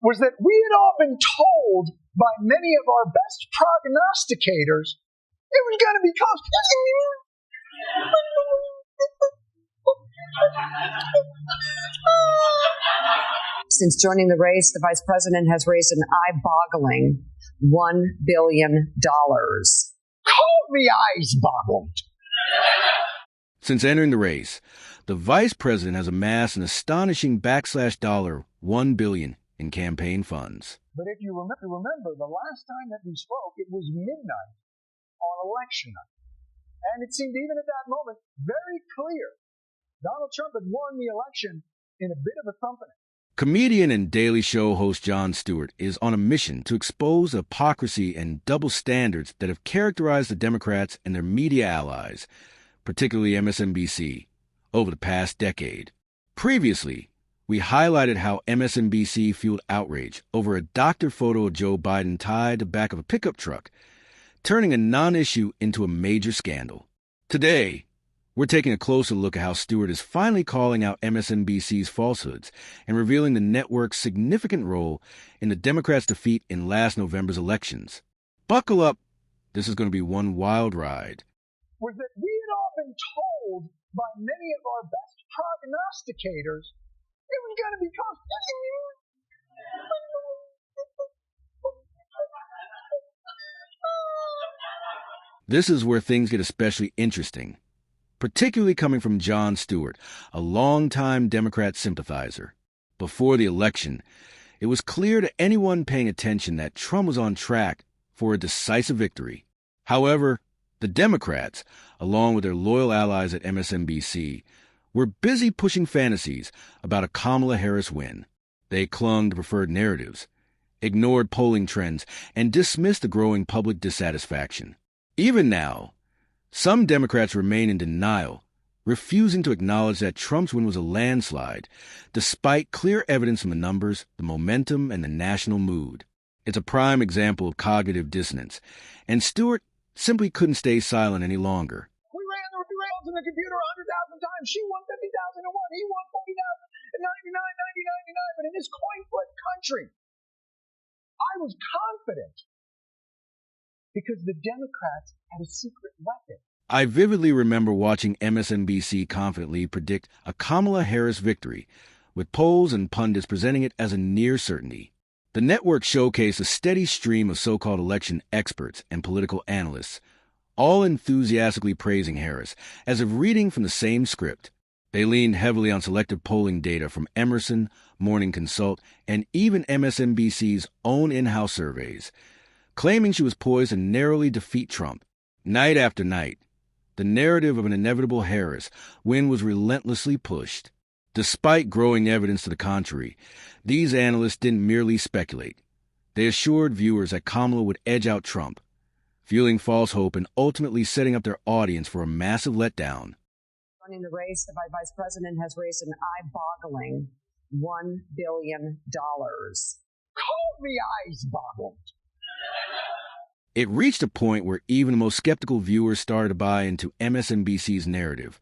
was that we had all been told by many of our best prognosticators it was going to be close. Since joining the race, the vice president has raised an eye-boggling $1 billion. Call me eyes-boggled. Since entering the race, the vice president has amassed an astonishing $1 billion in campaign funds. But if you remember, the last time that we spoke, it was midnight on election night. And it seemed even at that moment very clear Donald Trump had won the election in a bit of a thumping. Comedian and Daily Show host Jon Stewart is on a mission to expose the hypocrisy and double standards that have characterized the Democrats and their media allies, particularly MSNBC, over the past decade. Previously, we highlighted how MSNBC fueled outrage over a doctored photo of Joe Biden tied to the back of a pickup truck, turning a non-issue into a major scandal. Today, we're taking a closer look at how Stewart is finally calling out MSNBC's falsehoods and revealing the network's significant role in the Democrats' defeat in last November's elections. Buckle up. This is going to be one wild ride. Was that we had all been told by many of our best prognosticators it was going to be close. This is where things get especially interesting, particularly coming from Jon Stewart, a longtime Democrat sympathizer. Before the election, it was clear to anyone paying attention that Trump was on track for a decisive victory. However, the Democrats, along with their loyal allies at MSNBC, were busy pushing fantasies about a Kamala Harris win. They clung to preferred narratives, ignored polling trends, and dismissed the growing public dissatisfaction. Even now, some Democrats remain in denial, refusing to acknowledge that Trump's win was a landslide, despite clear evidence from the numbers, the momentum, and the national mood. It's a prime example of cognitive dissonance, and Stewart simply couldn't stay silent any longer. We ran the rails in the computer 100,000 times. She won 50,000 to 1. He won 40,000 and 99, 99. But in this coin flip country, I was confident because the Democrats had a secret weapon. I vividly remember watching MSNBC confidently predict a Kamala Harris victory, with polls and pundits presenting it as a near certainty. The network showcased a steady stream of so-called election experts and political analysts, all enthusiastically praising Harris, as if reading from the same script. They leaned heavily on selective polling data from Emerson, Morning Consult, and even MSNBC's own in-house surveys, claiming she was poised to narrowly defeat Trump. Night after night, the narrative of an inevitable Harris win was relentlessly pushed. Despite growing evidence to the contrary, these analysts didn't merely speculate. They assured viewers that Kamala would edge out Trump, fueling false hope and ultimately setting up their audience for a massive letdown. Running the race, the vice president has raised an eye-boggling $1 billion. Call me eyes-boggled. It reached a point where even the most skeptical viewers started to buy into MSNBC's narrative,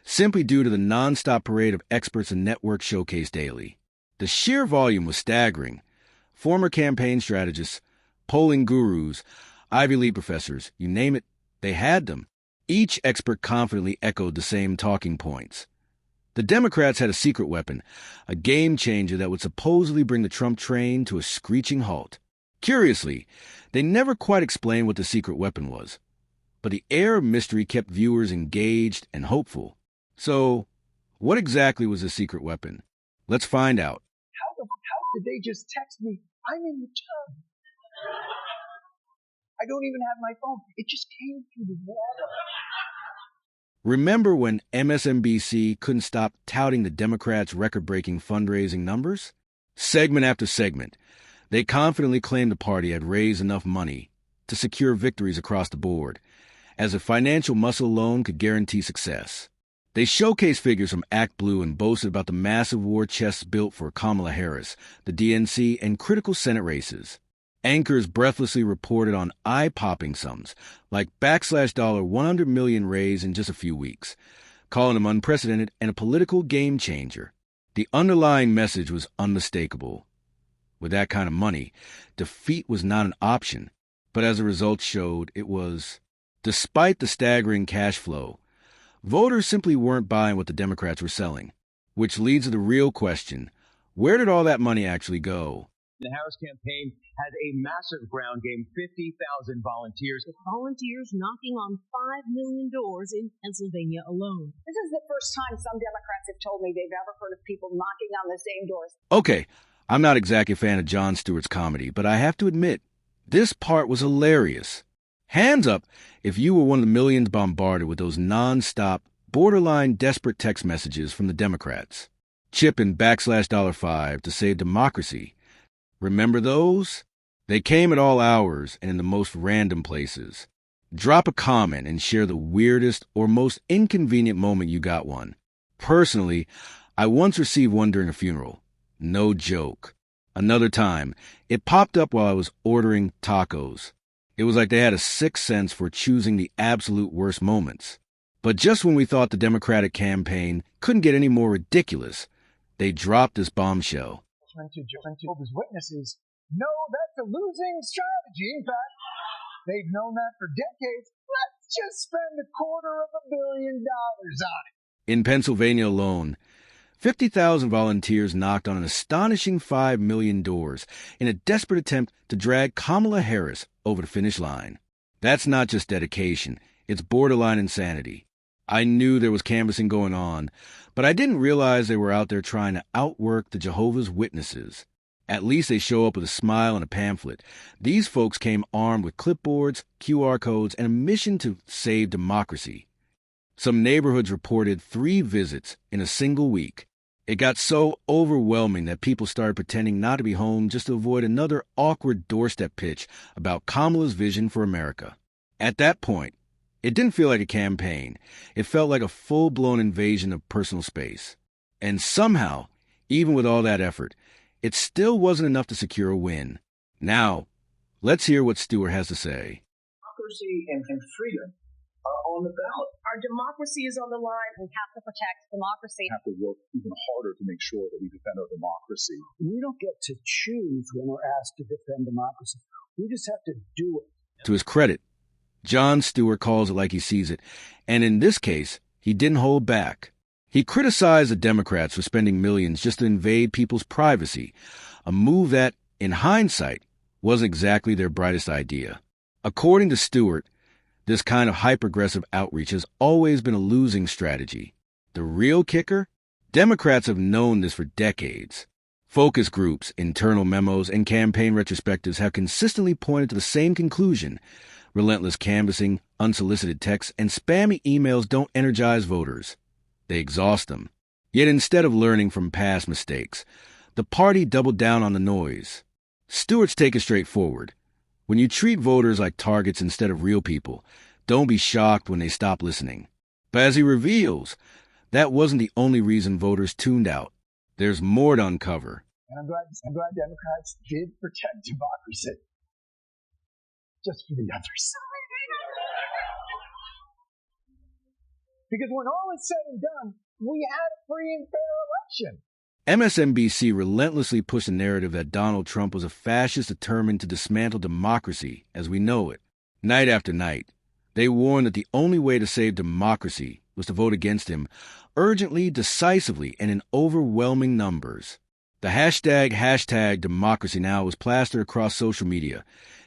simply due to the nonstop parade of experts and network showcased daily. The sheer volume was staggering. Former campaign strategists, polling gurus, Ivy League professors, you name it, they had them. Each expert confidently echoed the same talking points. The Democrats had a secret weapon, a game changer that would supposedly bring the Trump train to a screeching halt. Curiously, they never quite explained what the secret weapon was, but the air of mystery kept viewers engaged and hopeful. So, what exactly was the secret weapon? Let's find out. How did they just text me, I'm in the tub? I don't even have my phone. It just came through the water. Remember when MSNBC couldn't stop touting the Democrats' record-breaking fundraising numbers? Segment after segment, they confidently claimed the party had raised enough money to secure victories across the board, as if financial muscle alone could guarantee success. They showcased figures from Act Blue and boasted about the massive war chest built for Kamala Harris, the DNC, and critical Senate races. Anchors breathlessly reported on eye-popping sums, like $100 million raised in just a few weeks, calling them unprecedented and a political game changer. The underlying message was unmistakable. With that kind of money, defeat was not an option. But as the results showed, it was. Despite the staggering cash flow, voters simply weren't buying what the Democrats were selling. Which leads to the real question, where did all that money actually go? The Harris campaign had a massive ground game, 50,000 volunteers. With volunteers knocking on 5 million doors in Pennsylvania alone. This is the first time some Democrats have told me they've ever heard of people knocking on the same doors. Okay, I'm not exactly a fan of Jon Stewart's comedy, but I have to admit, this part was hilarious. Hands up if you were one of the millions bombarded with those non-stop, borderline desperate text messages from the Democrats. Chip in $5 to save democracy. Remember those? They came at all hours and in the most random places. Drop a comment and share the weirdest or most inconvenient moment you got one. Personally, I once received one during a funeral. No joke. Another time, it popped up while I was ordering tacos. It was like they had a sixth sense for choosing the absolute worst moments. But just when we thought the Democratic campaign couldn't get any more ridiculous, they dropped this bombshell. To Jehovah's Witnesses know that's a losing strategy. In fact, they've known that for decades. Let's just spend $250 million on it. In Pennsylvania alone, 50,000 volunteers knocked on an astonishing 5 million doors in a desperate attempt to drag Kamala Harris over the finish line. That's not just dedication, it's borderline insanity. I knew there was canvassing going on, but I didn't realize they were out there trying to outwork the Jehovah's Witnesses. At least they show up with a smile and a pamphlet. These folks came armed with clipboards, QR codes, and a mission to save democracy. Some neighborhoods reported 3 visits in a single week. It got so overwhelming that people started pretending not to be home just to avoid another awkward doorstep pitch about Kamala's vision for America. At that point, it didn't feel like a campaign. It felt like a full-blown invasion of personal space. And somehow, even with all that effort, it still wasn't enough to secure a win. Now, let's hear what Stewart has to say. Democracy and freedom are on the ballot. Our democracy is on the line. We have to protect democracy. We have to work even harder to make sure that we defend our democracy. We don't get to choose when we're asked to defend democracy. We just have to do it. To his credit, Jon Stewart calls it like he sees it, and in this case, he didn't hold back. He criticized the Democrats for spending millions just to invade people's privacy, a move that, in hindsight, wasn't exactly their brightest idea. According to Stewart, this kind of hyper-aggressive outreach has always been a losing strategy. The real kicker? Democrats have known this for decades. Focus groups, internal memos, and campaign retrospectives have consistently pointed to the same conclusion. Relentless canvassing, unsolicited texts, and spammy emails don't energize voters. They exhaust them. Yet instead of learning from past mistakes, the party doubled down on the noise. Stewart's take is straightforward. When you treat voters like targets instead of real people, don't be shocked when they stop listening. But as he reveals, that wasn't the only reason voters tuned out. There's more to uncover. And I'm glad Democrats did protect democracy. Just for the others. Because when all is said and done, we had a free and fair election. MSNBC relentlessly pushed the narrative that Donald Trump was a fascist determined to dismantle democracy as we know it. Night after night, they warned that the only way to save democracy was to vote against him urgently, decisively, and in overwhelming numbers. The hashtag democracy now was plastered across social media,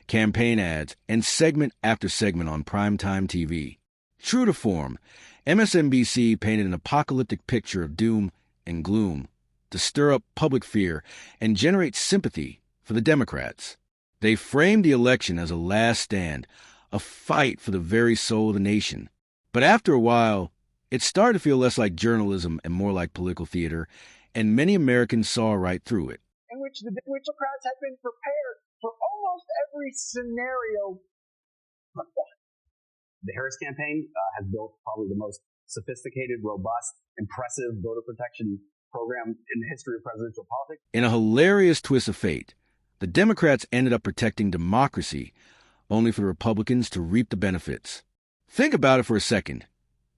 campaign ads, and segment after segment on primetime TV. True to form, MSNBC painted an apocalyptic picture of doom and gloom to stir up public fear and generate sympathy for the Democrats. They framed the election as a last stand, a fight for the very soul of the nation. But after a while, it started to feel less like journalism and more like political theater, and many Americans saw right through it. In which the Democrats had been prepared for almost every scenario but one. The Harris campaign has built probably the most sophisticated, robust, impressive voter protection program in the history of presidential politics. In a hilarious twist of fate, the Democrats ended up protecting democracy, only for the Republicans to reap the benefits. Think about it for a second.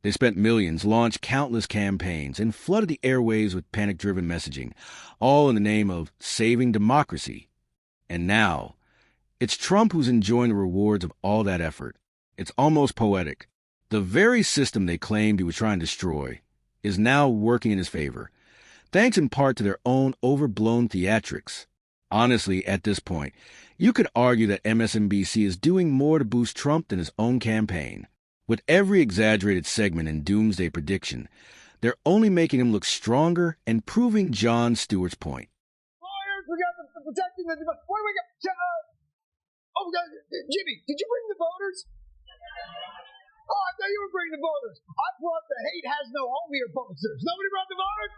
They spent millions, launched countless campaigns, and flooded the airwaves with panic-driven messaging, all in the name of saving democracy. And now, it's Trump who's enjoying the rewards of all that effort. It's almost poetic. The very system they claimed he was trying to destroy is now working in his favor, thanks in part to their own overblown theatrics. Honestly, at this point, you could argue that MSNBC is doing more to boost Trump than his own campaign. With every exaggerated segment and doomsday prediction, they're only making him look stronger and proving Jon Stewart's point. Lawyers, we got the protecting the... What do we got? Jimmy, did you bring the voters? Oh, I thought you were bringing the voters. I brought the hate has no home here posters. Nobody brought the voters?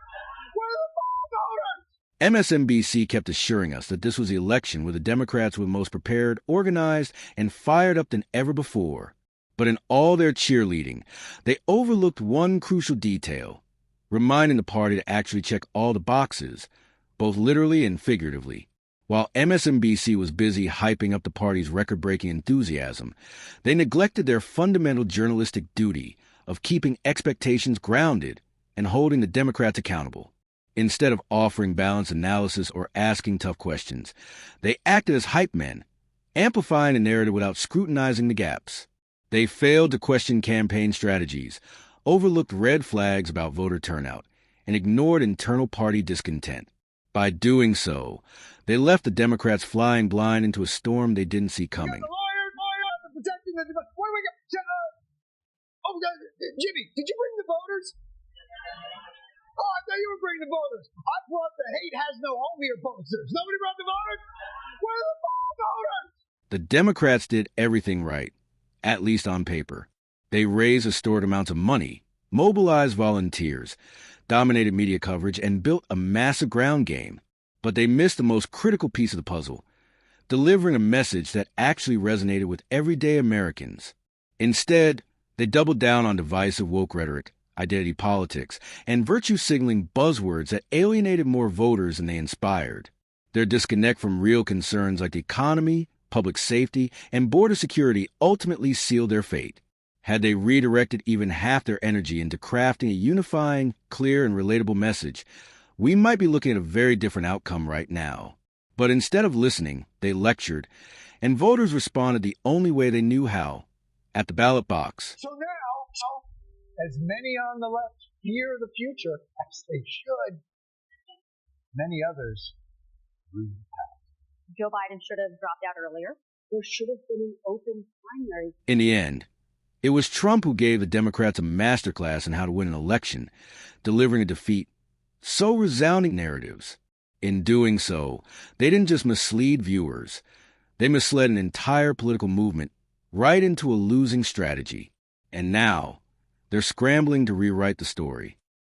Where are the voters? MSNBC kept assuring us that this was the election where the Democrats were most prepared, organized, and fired up than ever before. But in all their cheerleading, they overlooked one crucial detail, reminding the party to actually check all the boxes, both literally and figuratively. While MSNBC was busy hyping up the party's record-breaking enthusiasm, they neglected their fundamental journalistic duty of keeping expectations grounded and holding the Democrats accountable. Instead of offering balanced analysis or asking tough questions, they acted as hype men, amplifying the narrative without scrutinizing the gaps. They failed to question campaign strategies, overlooked red flags about voter turnout, and ignored internal party discontent. By doing so, they left the Democrats flying blind into a storm they didn't see coming. The lawyers, protecting the... What do we got? Jimmy, did you bring the voters? Oh, I thought you were bringing the voters. I brought the hate has no home here posters. Nobody brought the voters? Where are the voters? The Democrats did everything right, at least on paper. They raised historic amounts of money, mobilized volunteers, dominated media coverage, and built a massive ground game. But they missed the most critical piece of the puzzle, delivering a message that actually resonated with everyday Americans. Instead, they doubled down on divisive woke rhetoric, identity politics, and virtue-signaling buzzwords that alienated more voters than they inspired. Their disconnect from real concerns like the economy, public safety, and border security ultimately sealed their fate. Had they redirected even half their energy into crafting a unifying, clear, and relatable message, we might be looking at a very different outcome right now. But instead of listening, they lectured, and voters responded the only way they knew how, at the ballot box. So now, as many on the left fear the future, as they should, many others rue the past. Joe Biden should have dropped out earlier. There should have been an open primary. In the end, it was Trump who gave the Democrats a masterclass in how to win an election, delivering a defeat so resounding narratives. In doing so, they didn't just mislead viewers. They misled an entire political movement right into a losing strategy. And now, they're scrambling to rewrite the story.